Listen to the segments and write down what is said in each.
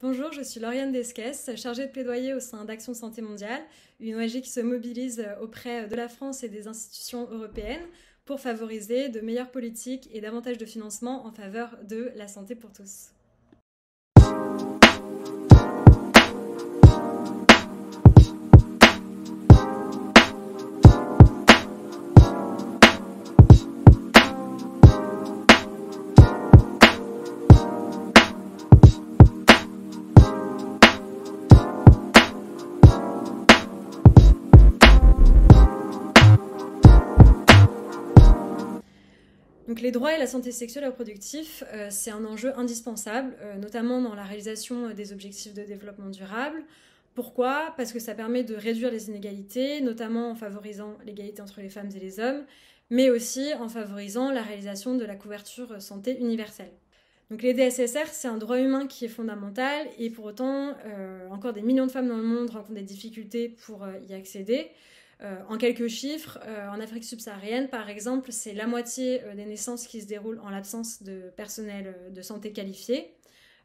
Bonjour, je suis Lauriane Desquès, chargée de plaidoyer au sein d'Action Santé Mondiale, une ONG qui se mobilise auprès de la France et des institutions européennes pour favoriser de meilleures politiques et davantage de financement en faveur de la santé pour tous. Donc les droits et la santé sexuelle et reproductive, c'est un enjeu indispensable, notamment dans la réalisation des objectifs de développement durable. Pourquoi ? Parce que ça permet de réduire les inégalités, notamment en favorisant l'égalité entre les femmes et les hommes, mais aussi en favorisant la réalisation de la couverture santé universelle. Donc les DSSR, c'est un droit humain qui est fondamental et pour autant, encore des millions de femmes dans le monde rencontrent des difficultés pour y accéder. En quelques chiffres, en Afrique subsaharienne, par exemple, c'est la moitié des naissances qui se déroulent en l'absence de personnel de santé qualifié.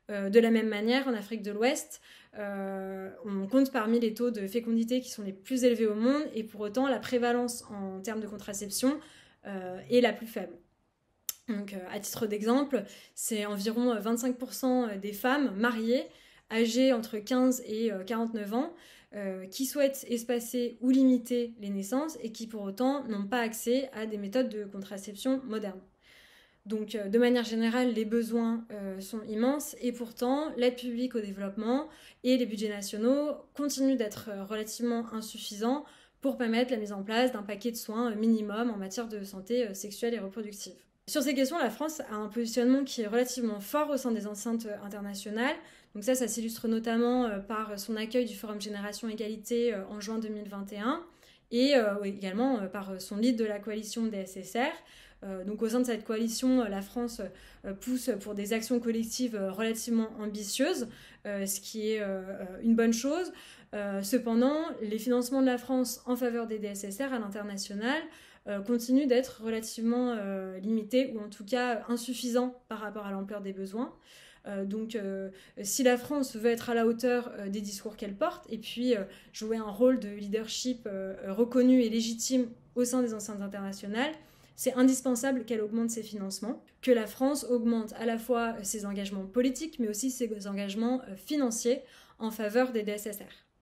De la même manière, en Afrique de l'Ouest, on compte parmi les taux de fécondité qui sont les plus élevés au monde et pour autant, la prévalence en termes de contraception est la plus faible. Donc, à titre d'exemple, c'est environ 25% des femmes mariées âgées entre 15 et 49 ans qui souhaitent espacer ou limiter les naissances et qui pour autant n'ont pas accès à des méthodes de contraception modernes. Donc de manière générale, les besoins sont immenses et pourtant l'aide publique au développement et les budgets nationaux continuent d'être relativement insuffisants pour permettre la mise en place d'un paquet de soins minimum en matière de santé sexuelle et reproductive. Sur ces questions, la France a un positionnement qui est relativement fort au sein des enceintes internationales. Donc ça s'illustre notamment par son accueil du Forum Génération Égalité en juin 2021 et également par son lead de la coalition DSSR. Donc au sein de cette coalition, la France pousse pour des actions collectives relativement ambitieuses, ce qui est une bonne chose. Cependant, les financements de la France en faveur des DSSR à l'international continue d'être relativement limité ou en tout cas insuffisant par rapport à l'ampleur des besoins. Donc si la France veut être à la hauteur des discours qu'elle porte et puis jouer un rôle de leadership reconnu et légitime au sein des enceintes internationales, c'est indispensable qu'elle augmente ses financements, que la France augmente à la fois ses engagements politiques mais aussi ses engagements financiers en faveur des DSSR.